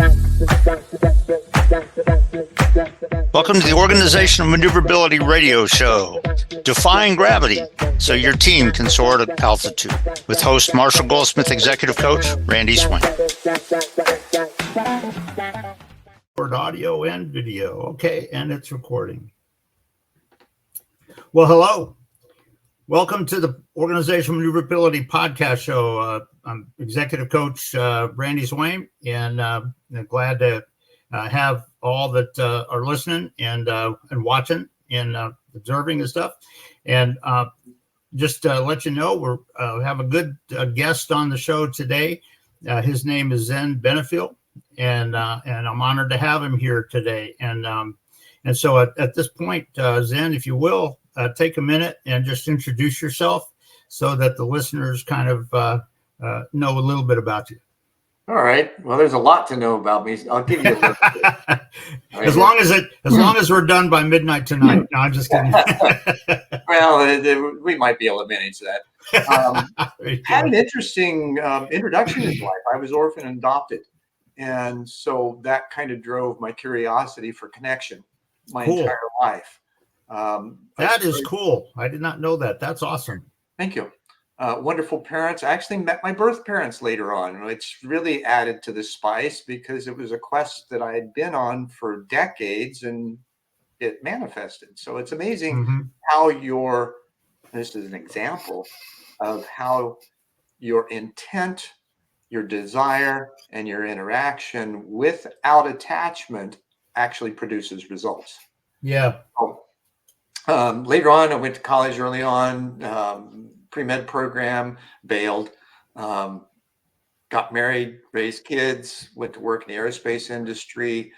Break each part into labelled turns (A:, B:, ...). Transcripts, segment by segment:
A: Welcome to the Organizational Maneuverability Radio Show, defying gravity so your team can soar at altitude, with host Marshall Goldsmith, executive coach, Randy Swaim. Audio and video. Okay, and it's recording. Well, hello. Welcome to the Organizational Maneuverability Podcast Show. I'm executive coach Randy Swaim, and I'm glad to have all that are listening and watching and observing and stuff. And just to let you know, we have a good guest on the show today. His name is Zen Benefiel, and I'm honored to have him here today. And so at this point, Zen, if you will, take a minute and just introduce yourself so that the listeners kind of know a little bit about you.
B: All right. Well, there's a lot to know about me. I'll give you a little bit.
A: As long as we're done by midnight tonight. No, I'm just kidding.
B: Well, we might be able to manage that. Had an interesting introduction in life. I was orphaned and adopted. And so that kind of drove my curiosity for connection my entire life.
A: That is cool. I did not know that. That's awesome.
B: Thank you. Wonderful parents. I actually met my birth parents later on, which really added to the spice because it was a quest that I had been on for decades and it manifested. So it's amazing how this is an example of how your intent, your desire, and your interaction without attachment actually produces results.
A: Yeah.
B: Later on, I went to college early on, pre-med program, bailed, got married, raised kids, went to work in the aerospace industry,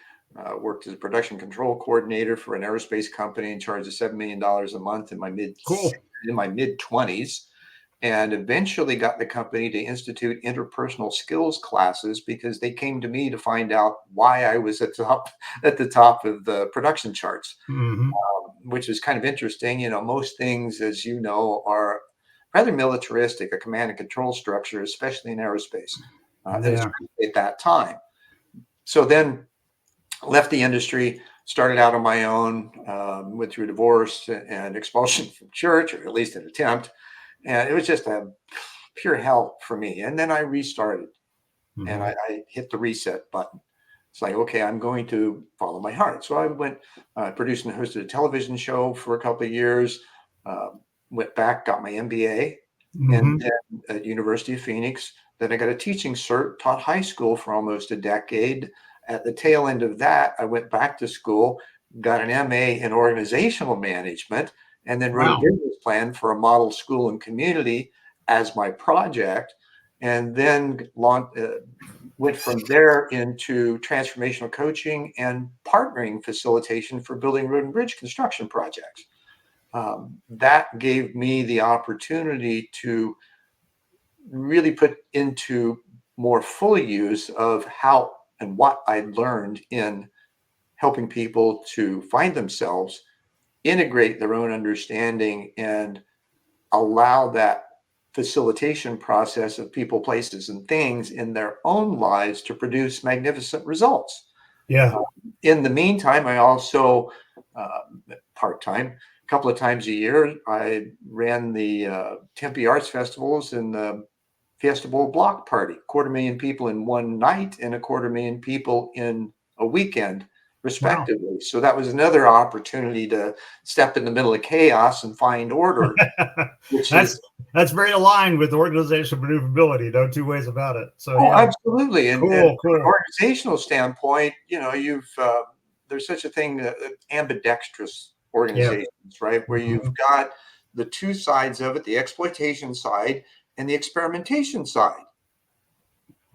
B: worked as a production control coordinator for an aerospace company in charge of $7 million a month in my mid-20s, and eventually got the company to institute interpersonal skills classes because they came to me to find out why I was at the top of the production charts, which is kind of interesting. You know, most things, as you know, are rather militaristic, a command and control structure, especially in aerospace at that time. So then left the industry, started out on my own, went through divorce and expulsion from church, or at least an attempt. And it was just a pure hell for me. And then I restarted and I hit the reset button. It's like, okay, I'm going to follow my heart. So I went, produced and hosted a television show for a couple of years, went back, got my MBA, and then at University of Phoenix. Then I got a teaching cert, taught high school for almost a decade. At the tail end of that, I went back to school, got an MA in organizational management, and then wrote a business plan for a model school and community as my project. And then went from there into transformational coaching and partnering facilitation for building road and bridge construction projects. That gave me the opportunity to really put into more full use of how and what I learned in helping people to find themselves, integrate their own understanding, and allow that facilitation process of people, places, and things in their own lives to produce magnificent results.
A: Yeah.
B: In the meantime, I also, part-time, a couple of times a year, I ran the Tempe Arts Festivals and the Fiesta Bowl block party, 250,000 people in one night and 250,000 people in a weekend, respectively. Wow. So that was another opportunity to step in the middle of chaos and find order.
A: That's very aligned with organizational maneuverability. No two ways about it. So
B: absolutely. And,
A: cool.
B: From an organizational standpoint, you know, there's such a thing, ambidextrous organizations, right? Where you've got the two sides of it, the exploitation side and the experimentation side.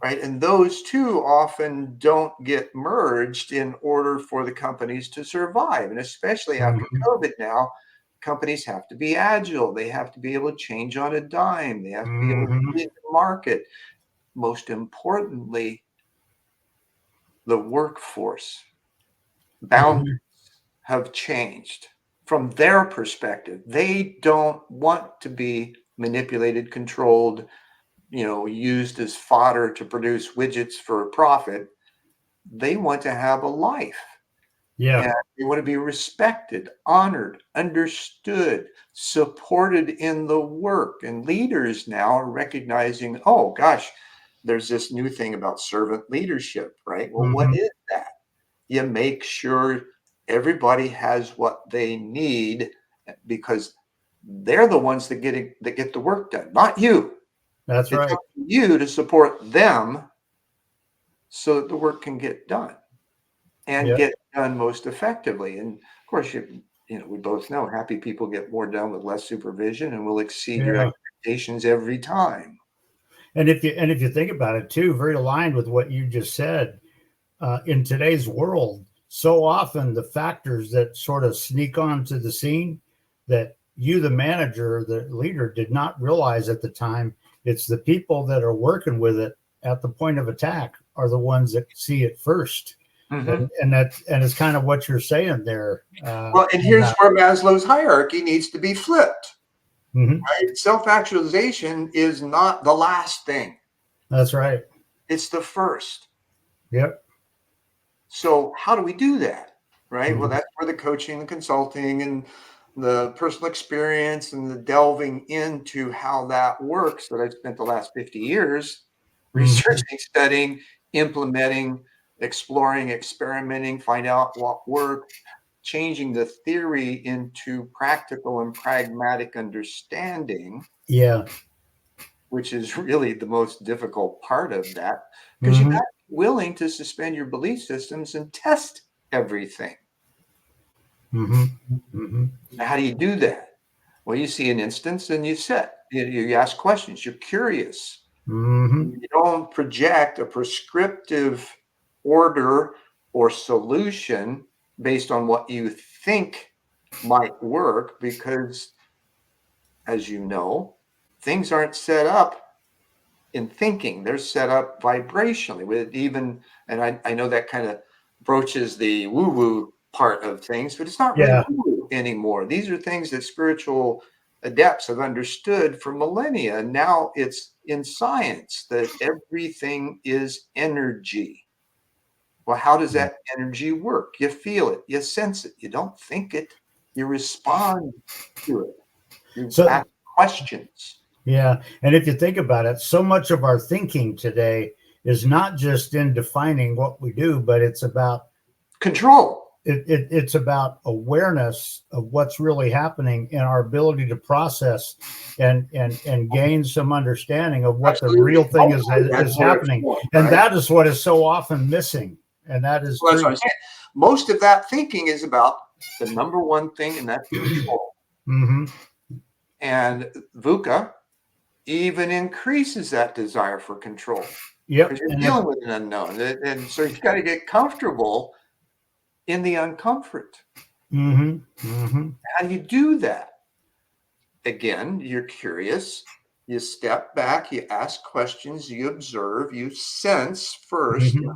B: Right. And those two often don't get merged in order for the companies to survive. And especially after COVID now, companies have to be agile. They have to be able to change on a dime. They have to be able to be in the market. Most importantly, the workforce boundaries have changed from their perspective. They don't want to be manipulated, controlled, used as fodder to produce widgets for profit. they want to have a life.
A: Yeah.
B: And they want to be respected, honored, understood, supported in the work. And leaders now are recognizing, oh gosh, there's this new thing about servant leadership, right? Well, what is that? You make sure everybody has what they need because they're the ones that get the work done, not you.
A: That's
B: It's
A: right.
B: up to you to support them so that the work can get done and
A: Yep.
B: get done most effectively. And of course, we both know happy people get more done with less supervision and will exceed your
A: Yeah.
B: expectations every time.
A: And if you think about it too, very aligned with what you just said, in today's world, so often the factors that sort of sneak onto the scene that you, the manager, the leader, did not realize at the time, it's the people that are working with it at the point of attack are the ones that see it first.
B: Mhm.
A: And it's kind of what you're saying there.
B: Well, and here's where Maslow's hierarchy needs to be flipped.
A: Mhm.
B: Right? Self-actualization is not the last thing.
A: That's right.
B: It's the first.
A: Yep.
B: So how do we do that? Right? Well,
A: Mhm.
B: that's where the coaching, the consulting, and the personal experience and the delving into how that works that I've spent the last 50 years
A: Mhm.
B: researching, studying, implementing, exploring, experimenting, find out what works, changing the theory into practical and pragmatic understanding,
A: Yeah.
B: which is really the most difficult part of that, because you got
A: Mhm.
B: to be willing to suspend your belief systems and test everything.
A: Mhm. Mhm.
B: Now, how do you do that? Well, you see an instance and you sit, you ask questions, you're curious.
A: Mhm.
B: You don't project a prescriptive order or solution based on what you think might work, because, as you know, things aren't set up in thinking, they're set up vibrationally with even, and I know that kind of broaches the woo-woo part of things, but it's not really
A: Yeah.
B: woo anymore. These are things that spiritual adepts have understood for millennia. Now it's in science that everything is energy. Well, how does that energy work? You feel it, you sense it, you don't think it, you respond to it, you
A: So
B: ask questions.
A: yeah, and if you think about it, so much of our thinking today is not just in defining what we do, but it's about
B: Control.
A: it's about awareness of what's really happening and our ability to process and gain some understanding of what the real
B: Absolutely.
A: thing
B: Hopefully that's
A: is
B: where it's
A: happening.
B: going,
A: And
B: right?
A: that is what is so often missing. And that is
B: Well, that's
A: true.
B: what I'm saying. Most of that thinking is about the number one thing, and that's control.
A: Hmm.
B: And VUCA even increases that desire for control because
A: Yep.
B: you're
A: And if
B: dealing with an unknown. And so you've got to get comfortable in the uncomfort.
A: hmm hmm
B: How do you do that? Again, you're curious. You step back, you ask questions, you observe, you sense first.
A: hmm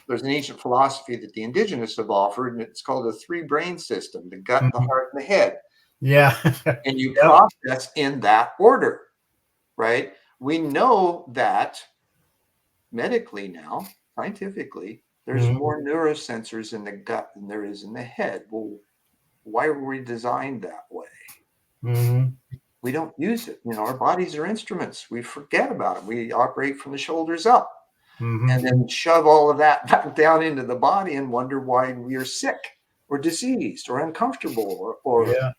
B: There's an ancient philosophy that the indigenous have offered, and it's called the three brain system: the gut, the heart, and the head.
A: Yeah.
B: And you
A: Yep.
B: process in that order, right? We know that medically now, scientifically, there's
A: Mhm.
B: more neurosensors in the gut than there is in the head. Well, why were we designed that way?
A: Mhm.
B: We don't use it. Our bodies are instruments. We forget about them. We operate from the shoulders up
A: Mhm.
B: and then shove all of that back down into the body and wonder why we are sick or diseased or uncomfortable or
A: Yeah.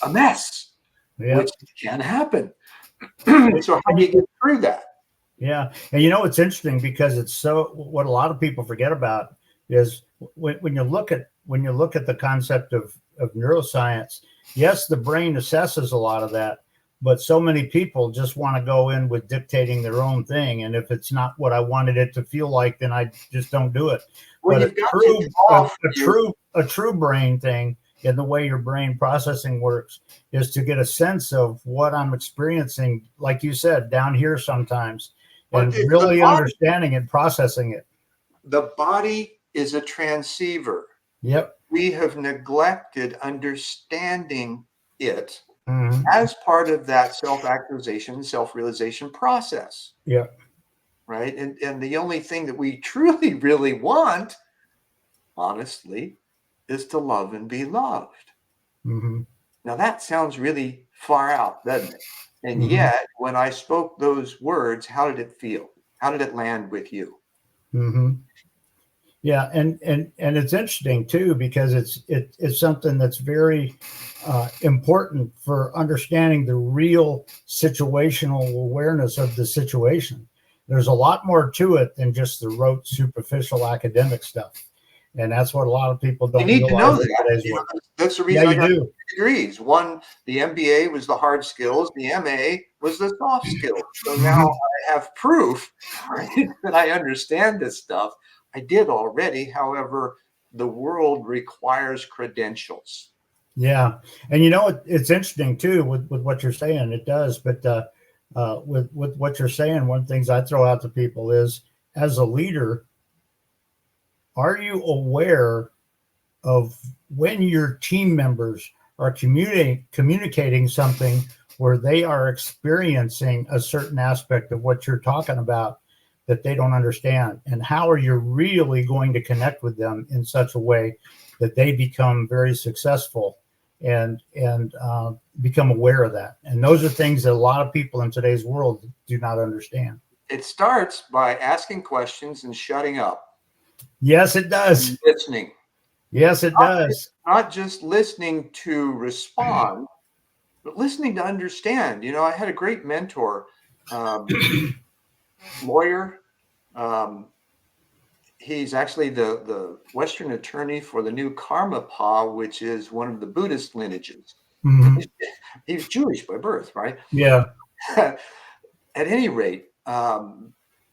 B: a mess, which
A: Yep.
B: can happen. So how
A: And
B: do you get through that?
A: yeah, and it's interesting because it's so what a lot of people forget about is when you look at the concept of neuroscience. Yes, the brain assesses a lot of that, but so many people just want to go in with dictating their own thing, and if it's not what I wanted it to feel like, then I just don't do it.
B: Well,
A: But
B: you've got to off your
A: a true brain thing in the way your brain processing works is to get a sense of what I'm experiencing, like you said, down here sometimes,
B: well,
A: and really understanding and processing it.
B: the body is a transceiver.
A: Yep.
B: We have neglected understanding it
A: Mm-hmm.
B: as part of that self-actualization, self-realization process.
A: Yep.
B: right? And the only thing that we truly, really want, honestly, is to love and be loved.
A: Mm-hmm.
B: Now that sounds really far out, doesn't it? And
A: Mm-hmm.
B: yet, when I spoke those words, how did it feel? How did it land with you?
A: Mm-hmm. Yeah, and it's interesting too, because it's something that's very important for understanding the real situational awareness of the situation. There's a lot more to it than just the rote, superficial academic stuff, and that's what a lot of people
B: You
A: don't
B: need to know
A: realize in
B: that.
A: today's
B: You know,
A: world.
B: that's the
A: Yeah,
B: reason I
A: you
B: got
A: do.
B: degrees. One, the MBA was the hard skills. The MA was the soft skills. So now
A: Mm-hmm.
B: I have proof, right, that I understand this stuff. I did already. However, the world requires credentials.
A: Yeah, and you know it's interesting too with what you're saying. It does, but with what you're saying, one of the things I throw out to people is, as a leader, are you aware of when your team members are communicating something where they are experiencing a certain aspect of what you're talking about that they don't understand, and how are you really going to connect with them in such a way that they become very successful and become aware of that? And those are things that a lot of people in today's world do not understand.
B: It starts by asking questions and shutting up
A: Yes, it does.
B: and listening.
A: Yes, it does.
B: Not just listening to respond, but listening to understand. You know, I had a great mentor, lawyer. Um, he's actually the Western attorney for the new Karmapa, which is one of the Buddhist lineages.
A: Mhm.
B: He's Jewish by birth, right?
A: Yeah.
B: At any rate,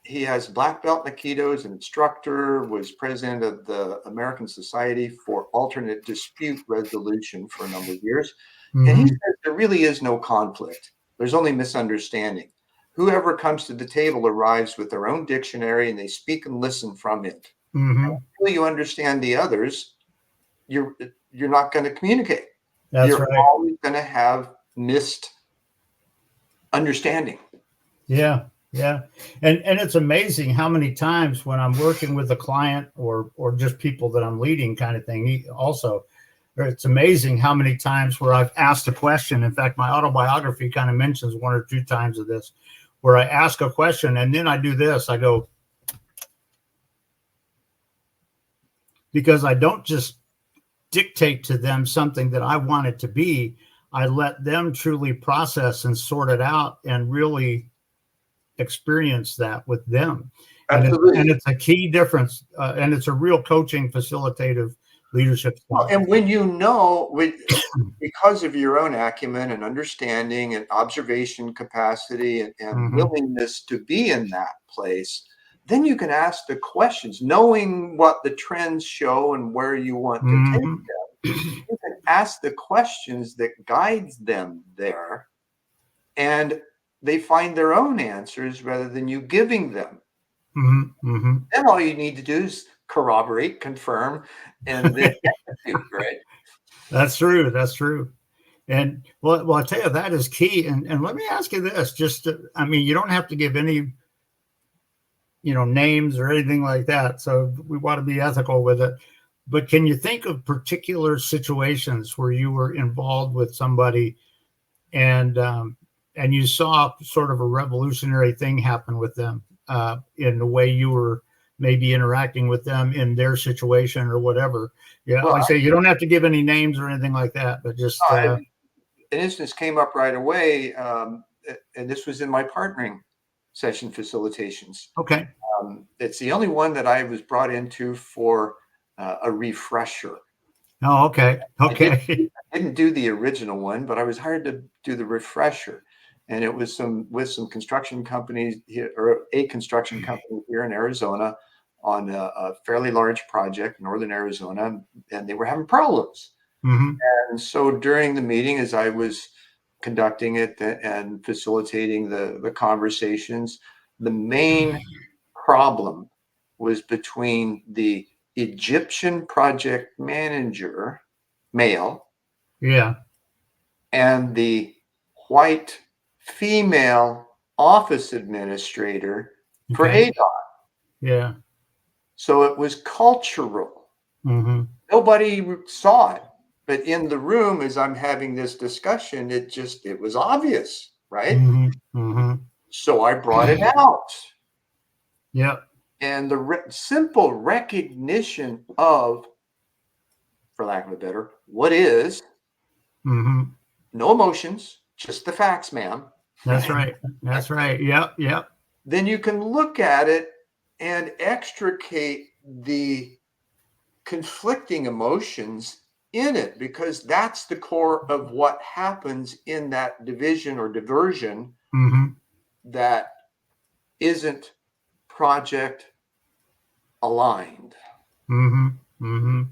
B: he has black belt in Aikido, is an instructor, was president of the American Society for Alternate Dispute Resolution for a number of years. And he
A: Mhm.
B: says there really is no conflict. There's only misunderstanding. Whoever comes to the table arrives with their own dictionary and they speak and listen from it.
A: Mhm.
B: Until you understand the others, you're not going to communicate.
A: That's
B: You're
A: right.
B: always going to have missed understanding.
A: Yeah. Yeah. And it's amazing how many times when I'm working with a client or just people that I'm leading kind of thing, also, it's amazing how many times where I've asked a question. In fact, my autobiography kind of mentions one or two times of this, where I ask a question and then I do this. I go, because I don't just dictate to them something that I want it to be. I let them truly process and sort it out and really experience that with them. And
B: Absolutely.
A: it's a key difference. And it's a real coaching, facilitative leadership
B: Well,
A: style.
B: and when because of your own acumen and understanding and observation capacity and
A: Mm-hmm.
B: willingness to be in that place, then you can ask the questions, knowing what the trends show and where you want to take
A: Mm-hmm.
B: them. You can ask the questions that guides them there, and they find their own answers rather than you giving them.
A: Mm-hmm.
B: Then all you need to do is corroborate, confirm, and then execute, right?
A: That's true. That's true. And well, I tell you, that is key. And let me ask you this, I mean, you don't have to give any, names or anything like that. So we want to be ethical with it. But can you think of particular situations where you were involved with somebody and and you saw sort of a revolutionary thing happen with them in the way you were maybe interacting with them in their situation or whatever? Yeah,
B: Well,
A: like I say, you don't have to give any names or anything like that, but just
B: an instance came up right away, and this was in my partnering session facilitations.
A: okay.
B: It's the only one that I was brought into for a refresher.
A: Oh, okay.
B: I didn't,
A: Okay.
B: I didn't do the original one, but I was hired to do the refresher. And it was with some construction companies here, or a construction company here in Arizona on a fairly large project, northern Arizona, and they were having problems.
A: Hmm.
B: And so during the meeting, as I was conducting it and facilitating the conversations, the main problem was between the Egyptian project manager, male,
A: Yeah.
B: and the white female office administrator, for
A: Okay.
B: ADOT.
A: Yeah.
B: So it was cultural.
A: Mm-hmm.
B: Nobody saw it. But in the room, as I'm having this discussion, it was obvious, right?
A: Mm-hmm. Mm-hmm.
B: So I brought it out.
A: Yep.
B: And the simple recognition of, for lack of a better, what is,
A: Mm-hmm.
B: no emotions, just the facts, ma'am.
A: That's right. That's right. Yep. Yep.
B: Then you can look at it and extricate the conflicting emotions in it, because that's the core of what happens in that division or diversion
A: Mm-hmm.
B: that isn't project aligned.
A: Mm-hmm. Mm-hmm.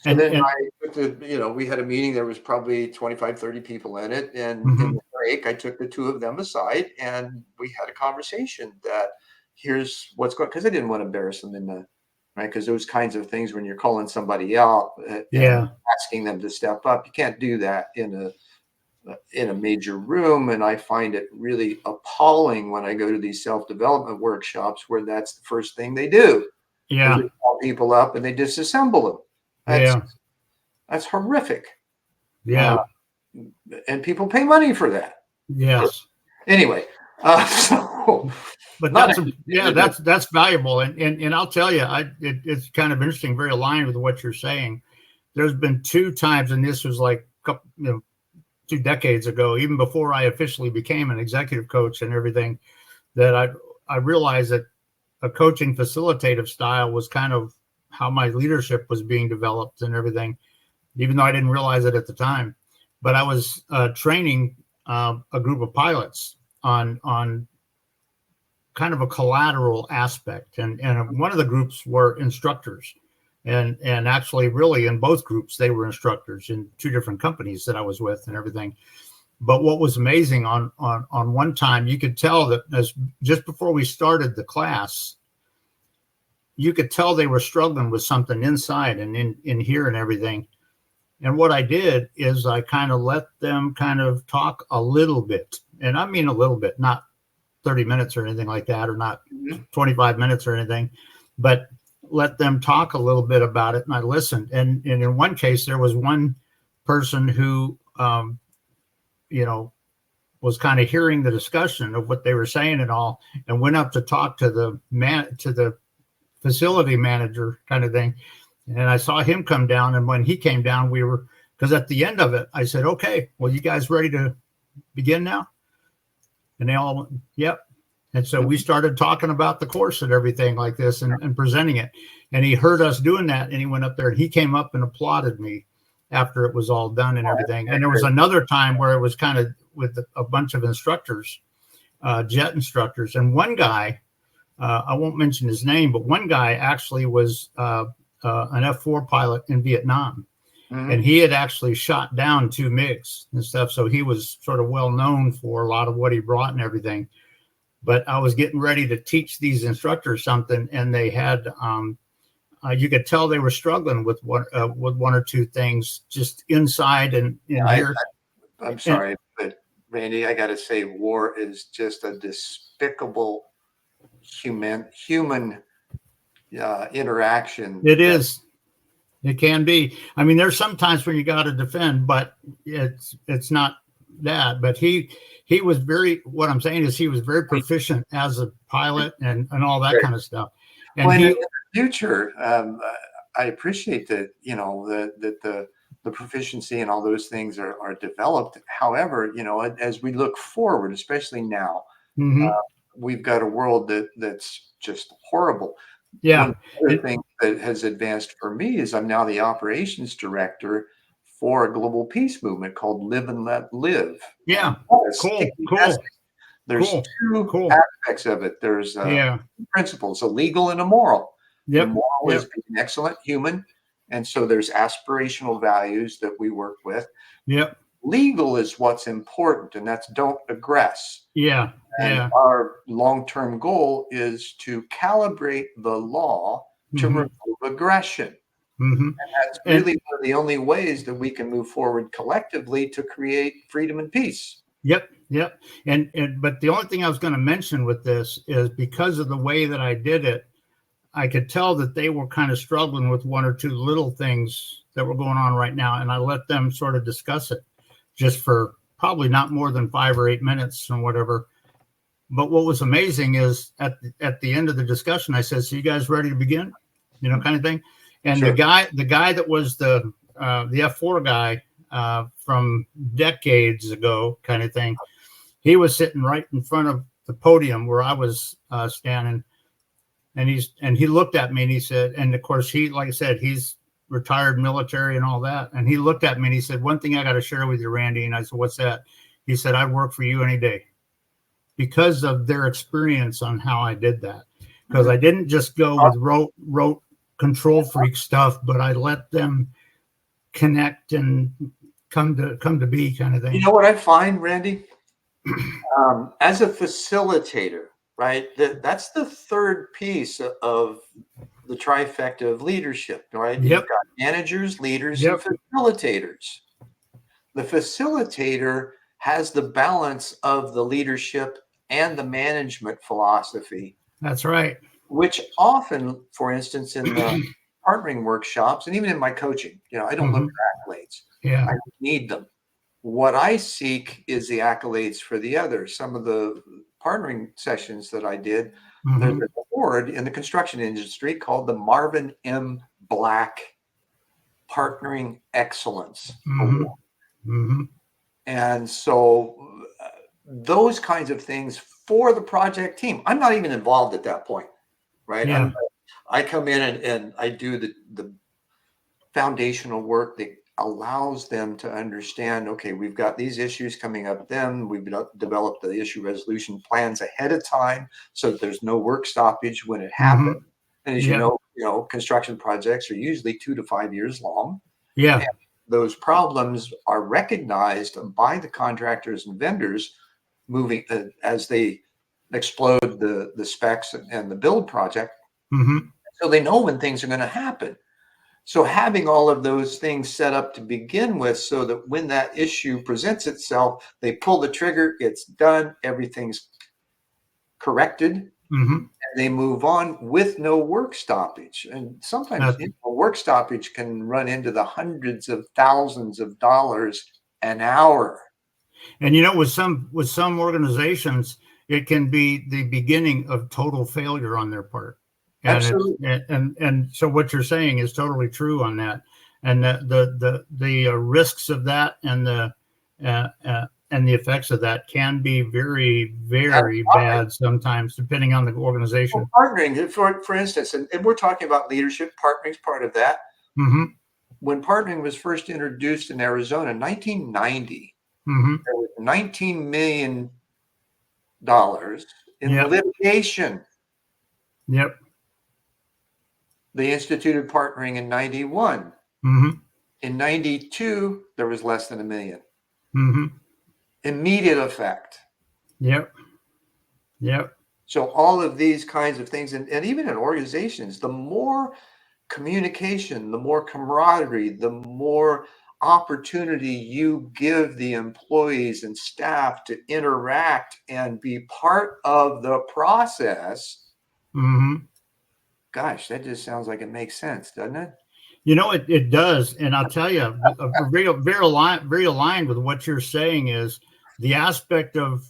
B: So then
A: And
B: I took we had a meeting, there was probably 25, 30 people in it. And
A: mm-hmm.
B: in the break, I took the two of them aside and we had a conversation that here's what's going, because I didn't want to embarrass them right? Because those kinds of things, when you're calling somebody out and
A: Yeah.
B: asking them to step up, you can't do that in a major room. And I find it really appalling when I go to these self-development workshops where that's the first thing they do.
A: Yeah.
B: They call people up and they disassemble them.
A: Yeah.
B: That's horrific.
A: Yeah.
B: And people pay money for that.
A: Yes.
B: Anyway, so
A: But
B: not
A: that's valuable. And I'll tell you, it's kind of interesting, very aligned with what you're saying. There's been two times, and this was like a couple, 2 decades ago, even before I officially became an executive coach and everything, that I realized that a coaching facilitative style was kind of how my leadership was being developed and everything, even though I didn't realize it at the time. But I was training a group of pilots on kind of a collateral aspect, and one of the groups were instructors, and actually really in both groups they were instructors in 2 different companies that I was with and everything. But what was amazing on one time, you could tell that as just before we started the class, you could tell they were struggling with something inside and in here and everything. And what I did is I kind of let them kind of talk a little bit, and I mean a little bit, not 30 minutes or anything like that, or not 25 minutes or anything, but let them talk a little bit about it. And I listened. And in one case, there was one person who, was kind of hearing the discussion of what they were saying and all, and went up to talk to the facility manager kind of thing. And I saw him come down. And when he came down, because at the end of it, I said, okay, well, you guys ready to begin now? And they all went, yep. And so we started talking about the course and everything like this and presenting it. And he heard us doing that. And he went up there and he came up and applauded me after it was all done and everything. And there was another time where it was kind of with a bunch of instructors, jet instructors. And one guy, I won't mention his name, but one guy actually was an F4 pilot in Vietnam. Mm-hmm. And he had actually shot down 2 MiGs and stuff. So he was sort of well known for a lot of what he brought and everything. But I was getting ready to teach these instructors something, and they had, you could tell they were struggling with one or 2 things just inside and in here.
B: I'm sorry, but Randy, I got to say, war is just a despicable human interaction.
A: It is. It can be. I mean, there's sometimes when you got to defend, but it's not that. But he was what I'm saying is he was very proficient as a pilot and all that kind of stuff. And
B: in the future, I appreciate that, that the proficiency and all those things are developed. However, as we look forward, especially now, mm-hmm. We've got a world that's just horrible.
A: Yeah.
B: One other thing that has advanced for me is I'm now the operations director for a global peace movement called Live and Let Live.
A: Yeah. Cool.
B: There's 2 aspects of it. There's principles, a legal and a moral.
A: Yep.
B: The moral is being excellent human. And so there's aspirational values that we work with.
A: Yep.
B: Legal is what's important, and that's don't aggress.
A: Yeah.
B: And our long-term goal is to calibrate the law to remove aggression. Mm-hmm. And that's really one of the only ways that we can move forward collectively to create freedom and peace.
A: Yep. Yep. And but the only thing I was going to mention with this is because of the way that I did it, I could tell that they were kind of struggling with one or two little things that were going on right now. And I let them sort of discuss it just for probably not more than 5 or 8 minutes or whatever. But what was amazing is at the end of the discussion, I said, "So you guys ready to begin?" Kind of thing. And
B: Sure.
A: the guy that was the F4 guy from decades ago, kind of thing, he was sitting right in front of the podium where I was standing, and he looked at me and he said, and of course like I said, he's retired military and all that, and he looked at me and he said, "One thing I got to share with you, Randy." And I said, "What's that?" He said, "I'd work for you any day," because of their experience on how I did that. Because I didn't just go with rote control freak stuff, but I let them connect and come to be, kind of thing.
B: You know what I find, Randy? As a facilitator, right? That's the third piece of the trifecta of leadership, right?
A: Yep.
B: You've got managers, leaders,
A: Yep.
B: and facilitators. The facilitator has the balance of the leadership and the management philosophy.
A: That's right.
B: Which often, for instance, in the partnering workshops and even in my coaching, I don't look for accolades.
A: Yeah.
B: I need them. What I seek is the accolades for the others. Some of the partnering sessions that I did, there's an award in the construction industry called the Marvin M. Black Partnering Excellence Award. And so those kinds of things for the project team, I'm not even involved at that point, right?
A: Yeah.
B: I come in and I do the foundational work that allows them to understand, okay, we've got these issues coming up then. We've developed the issue resolution plans ahead of time so that there's no work stoppage when it happens. And as you know, construction projects are usually 2 to 5 years long.
A: Yeah.
B: And those problems are recognized by the contractors and vendors moving as they explode the specs and the build project. So they know when things are going to happen. So having all of those things set up to begin with so that when that issue presents itself, they pull the trigger, it's done, everything's corrected, and they move on with no work stoppage. And sometimes a work stoppage can run into the hundreds of thousands of dollars an hour.
A: And with some organizations, it can be the beginning of total failure on their part. And
B: Absolutely.
A: And so what you're saying is totally true on that. And the risks of that and the effects of that can be very, very bad sometimes, depending on the organization.
B: Well, partnering, for instance, and we're talking about leadership, partnering is part of that. When partnering was first introduced in Arizona in 1990, there was $19 million in litigation.
A: Yep.
B: They instituted partnering in 91. In 92, there was less than $1 million. Immediate effect.
A: Yep.
B: So all of these kinds of things, and even in organizations, the more communication, the more camaraderie, the more opportunity you give the employees and staff to interact and be part of the process. Gosh, that just sounds like it makes sense, doesn't it?
A: It does. And I'll tell you, very aligned with what you're saying is the aspect of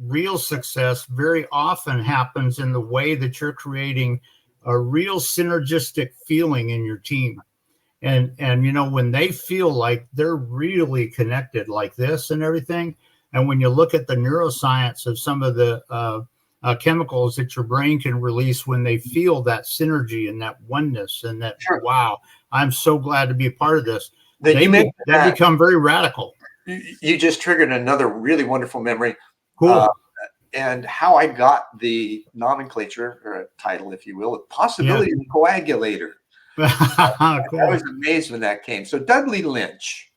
A: real success very often happens in the way that you're creating a real synergistic feeling in your team. And when they feel like they're really connected like this and everything. And when you look at the neuroscience of some of the chemicals that your brain can release when they feel that synergy and that oneness and that, wow, I'm so glad to be a part of this. They become very radical.
B: You just triggered another really wonderful memory.
A: Cool.
B: And how I got the nomenclature, or a title, if you will, possibility coagulator.
A: Cool.
B: I was amazed when that came. So Dudley Lynch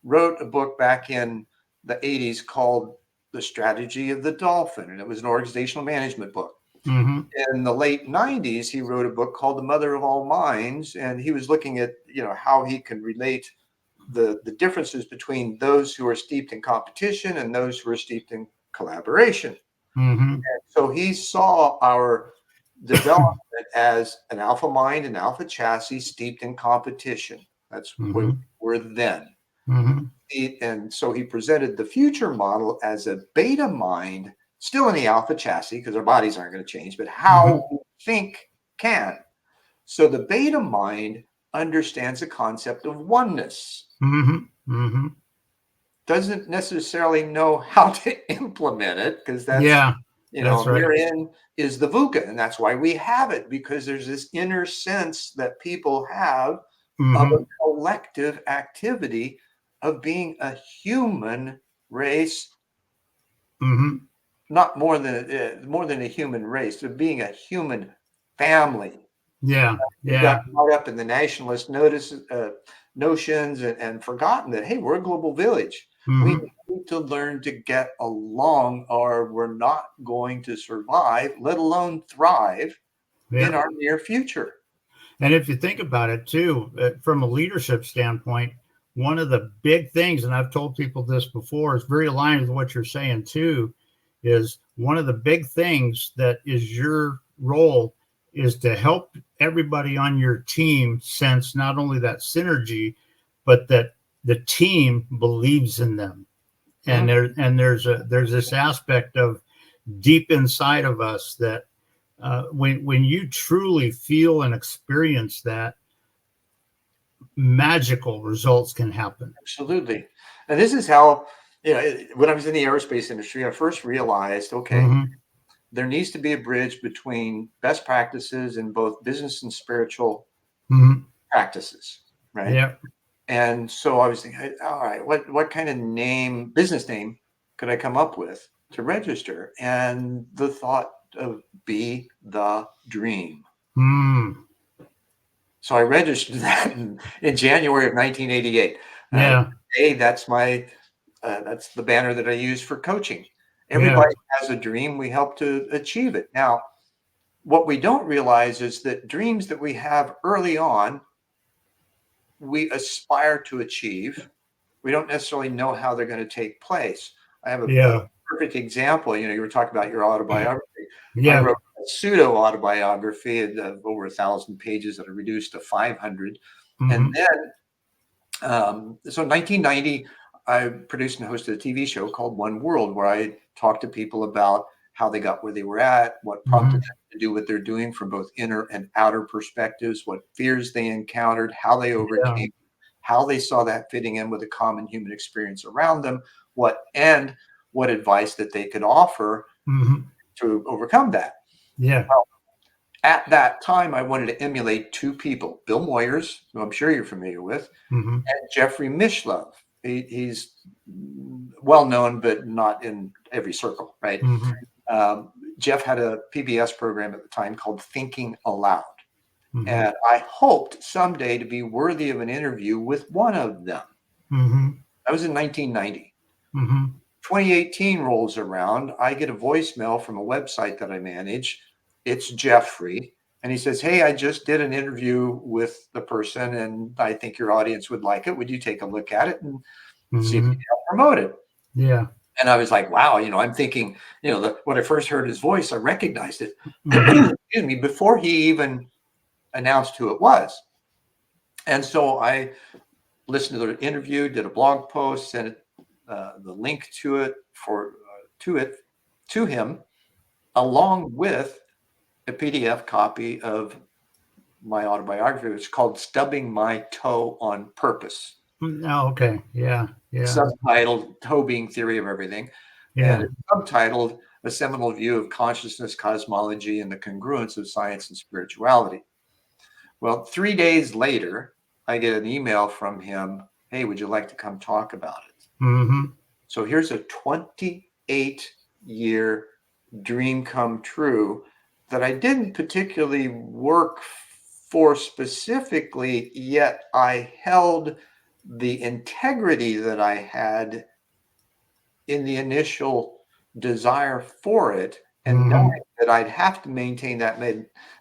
B: wrote a book back in the 80s called The Strategy of the Dolphin, and it was an organizational management book. In the late 90s, he wrote a book called The Mother of All Minds, and he was looking at how he can relate the differences between those who are steeped in competition and those who are steeped in collaboration.
A: Mm-hmm.
B: And so he saw our development as an alpha mind and alpha chassis steeped in competition. That's where we were then.
A: Mm-hmm.
B: And so he presented the future model as a beta mind, still in the alpha chassis, because our bodies aren't going to change, but how we think can. So the beta mind understands the concept of oneness.
A: Mm-hmm. Mm-hmm.
B: Doesn't necessarily know how to implement it, because that's,
A: that's right.
B: therein is the VUCA, and that's why we have it, because there's this inner sense that people have of a collective activity of being a human race, not more than a human race, of being a human family. We got caught up in the nationalist notions and forgotten that, hey, we're a global village. We need to learn to get along, or we're not going to survive, let alone thrive in our near future.
A: And if you think about it too, from a leadership standpoint, one of the big things, and I've told people this before, is very aligned with what you're saying too, is one of the big things that is your role is to help everybody on your team sense not only that synergy, but that the team believes in them. And there's this aspect of deep inside of us that when you truly feel and experience that, magical results can happen.
B: Absolutely. And this is how, when I was in the aerospace industry, I first realized, okay, there needs to be a bridge between best practices in both business and spiritual practices, right?
A: Yeah.
B: And so I was thinking, all right, what kind of business name could I come up with to register? And the thought of Be the Dream. So I registered that in January of 1988. Hey, that's the banner that I use for coaching. Everybody has a dream. We help to achieve it. Now, what we don't realize is that dreams that we have early on, we aspire to achieve. We don't necessarily know how they're going to take place. I have a perfect example. You were talking about your autobiography. I wrote a pseudo autobiography of over 1,000 pages that I reduced to 500. And then, so in 1990, I produced and hosted a TV show called One World, where I talked to people about how they got where they were at, what prompted them to do what they're doing from both inner and outer perspectives, what fears they encountered, how they overcame, how they saw that fitting in with a common human experience around them, what advice that they could offer to overcome that. Well, at that time, I wanted to emulate two people, Bill Moyers, who I'm sure you're familiar with, and Jeffrey Mishlove. He's well known, but not in every circle, right? Jeff had a PBS program at the time called Thinking Aloud. And I hoped someday to be worthy of an interview with one of them. That was in 1990. 2018 rolls around. I get a voicemail from a website that I manage. It's Jeffrey. And he says, hey, I just did an interview with the person, and I think your audience would like it. Would you take a look at it and see if you can help promote it? And I was like, wow, I'm thinking, when I first heard his voice, I recognized it. Excuse me, before he even announced who it was. And so I listened to the interview, did a blog post, sent the link to it to him, along with a PDF copy of my autobiography. It's called Stubbing My Toe on Purpose. Subtitled Toe Being Theory of Everything. And it's subtitled A Seminal View of Consciousness, Cosmology, and the Congruence of Science and Spirituality. Well, 3 days later, I get an email from him. Hey, would you like to come talk about it? So here's a 28-year dream come true that I didn't particularly work for specifically, yet I held the integrity that I had in the initial desire for it, and knowing that I'd have to maintain that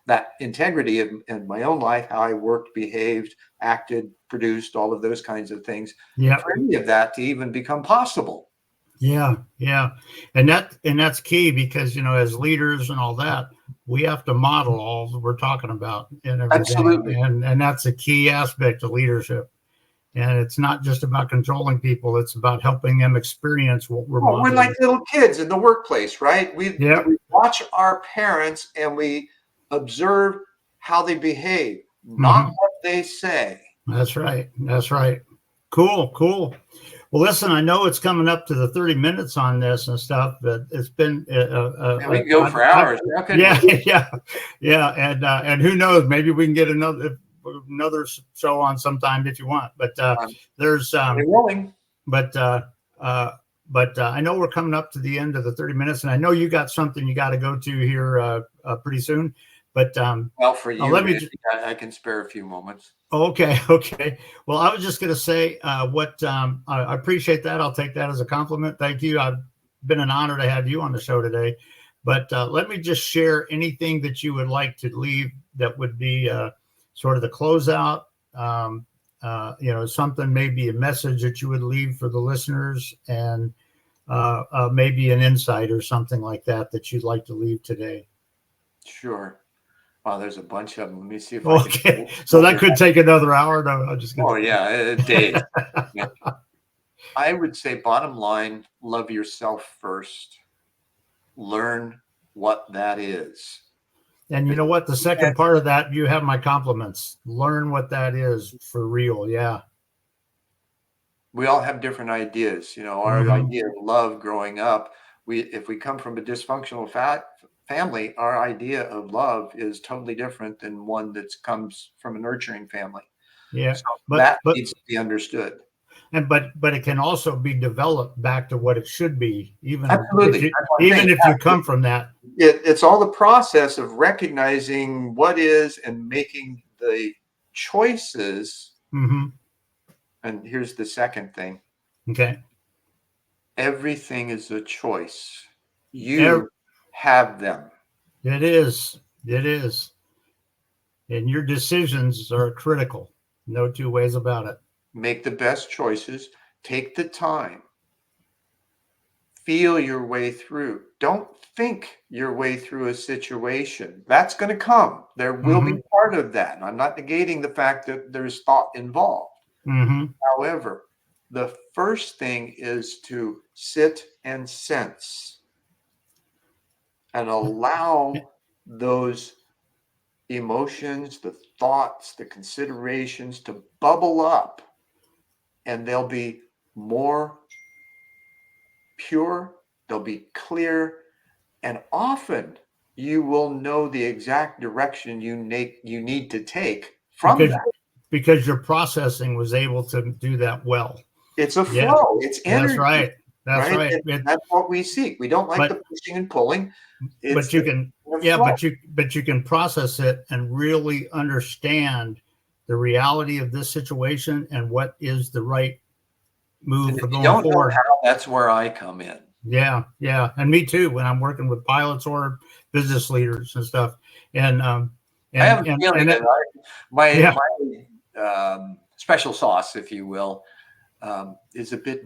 B: that integrity in my own life, how I worked, behaved, acted, produced, all of those kinds of things,
A: Yeah.
B: for any of that to even become possible.
A: Yeah. Yeah. And that's key, because, as leaders and all that, we have to model all that we're talking about and everything.
B: Absolutely.
A: And that's a key aspect of leadership. And it's not just about controlling people. It's about helping them experience what we're modeling.
B: We're like little kids in the workplace, right? We watch our parents and we observe how they behave, not what they say.
A: That's right. That's right. Cool. Well, listen, I know it's coming up to the 30 minutes on this and stuff, but it's been
B: and we can go for hours.
A: Yeah. And who knows, maybe we can get another show on sometime if you want. But there's
B: rolling.
A: But I know we're coming up to the end of the 30 minutes, and I know you got something you got to go to here pretty soon. But
B: well, for you, I can spare a few moments.
A: Okay. Well, I was just going to say I appreciate that. I'll take that as a compliment. Thank you. I've been an honor to have you on the show today. But let me just share anything that you would like to leave that would be sort of the closeout. Something, maybe a message that you would leave for the listeners, and maybe an insight or something like that you'd like to leave today.
B: Sure. Wow, there's a bunch of them. Let me see if
A: I can. So that could take another hour. No, I'm just
B: kidding. Oh yeah, days. Yeah. I would say, bottom line, love yourself first. Learn what that is.
A: And you know what? The second part of that, you have my compliments. Learn what that is for real. Yeah.
B: We all have different ideas. Our idea of love growing up, if we come from a dysfunctional family, our idea of love is totally different than one that comes from a nurturing family.
A: Yeah.
B: So that needs to be understood.
A: But it can also be developed back to what it should be, even
B: Absolutely.
A: if you come from that.
B: It's all the process of recognizing what is and making the choices. And here's the second thing.
A: Okay.
B: Everything is a choice. You have them.
A: It is. And your decisions are critical. No two ways about it.
B: Make the best choices. Take the time. Feel your way through. Don't think your way through a situation. That's going to come. There will be part of that. I'm not negating the fact that there's thought involved. However, the first thing is to sit and sense and allow those emotions, the thoughts, the considerations to bubble up, and they'll be more pure, they'll be clear, and often you will know the exact direction you need to take from that.
A: Because your processing was able to do that well.
B: It's a flow. It's energy.
A: That's right.
B: That's what we seek. We don't like the pushing and pulling.
A: But you can process it and really understand the reality of this situation and what is the right move for going forward.
B: That's where I come in.
A: Yeah. And me too, when I'm working with pilots or business leaders and stuff. And I
B: have a feeling that my special sauce, if you will, is a bit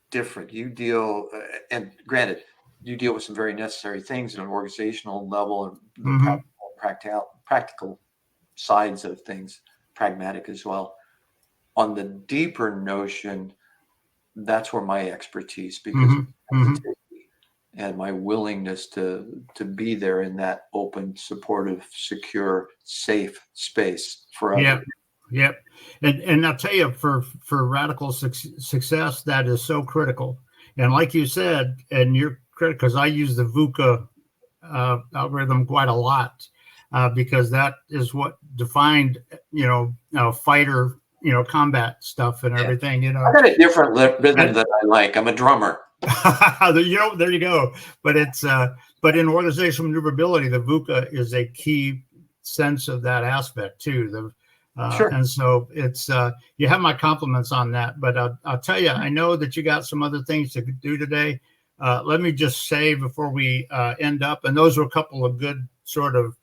B: different. You deal, and granted, you deal with some very necessary things at an organizational level and practical sides of things, pragmatic as well. On the deeper notion, that's where my expertise, because and my willingness to be there in that open, supportive, secure, safe space for others.
A: Yep. And I'll tell you, for radical success, that is so critical. And like you said, and you're critical, because I use the VUCA algorithm quite a lot, because that is what defined, fighter, combat stuff and everything. I
B: got a different rhythm that I like. I'm a drummer.
A: There you go. But it's but in organizational maneuverability, the VUCA is a key sense of that aspect too.
B: Sure.
A: And so it's you have my compliments on that. But I'll tell you, I know that you got some other things to do today. Let me just say before we end up, and those were a couple of good sort of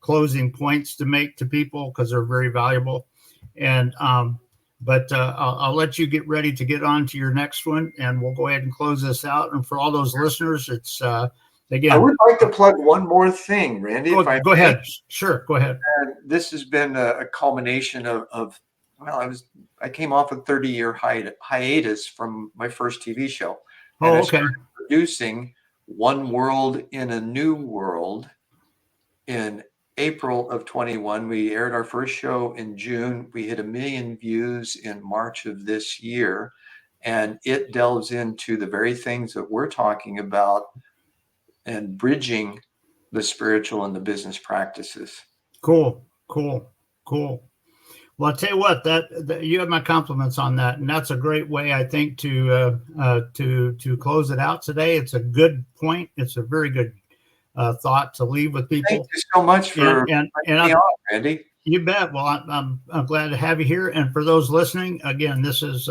A: closing points to make to people because they're very valuable. And but I'll let you get ready to get on to your next one, and we'll go ahead and close this out. And for all those listeners, it's again.
B: I would like to plug one more thing, Randy.
A: Go ahead. Sure, go ahead.
B: And this has been a culmination of well, I came off a 30-year hiatus from my first TV show. And I started producing One World in a New World in April of 21. We aired our first show in June. We hit 1 million views in March of this year. And it delves into the very things that we're talking about and bridging the spiritual and the business practices. Cool.
A: Well, I'll tell you what, that you have my compliments on that, and that's a great way, I think, to close it out today. It's a good point. It's a very good thought to leave with people.
B: Thank you so much for
A: and
B: Randy.
A: You bet. Well, I'm glad to have you here. And for those listening, again, this is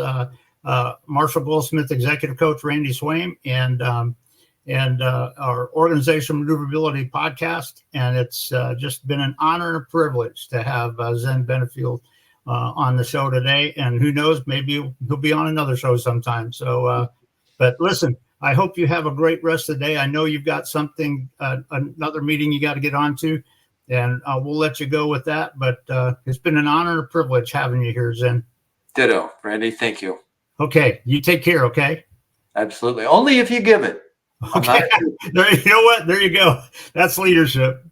A: Marshall Goldsmith, executive coach Randy Swaim, and our organizational maneuverability podcast. And it's just been an honor and a privilege to have Zen Benefield on the show today. And who knows, maybe he'll be on another show sometime. So, but listen, I hope you have a great rest of the day. I know you've got something, another meeting you got to get on to, and we'll let you go with that. But it's been an honor and a privilege having you here, Zen.
B: Ditto, Randy. Thank you.
A: Okay. You take care. Okay.
B: Absolutely. Only if you give it.
A: Okay. You know what? There you go. That's leadership.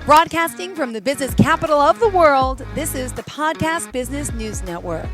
C: Broadcasting from the business capital of the world, this is the Podcast Business News Network.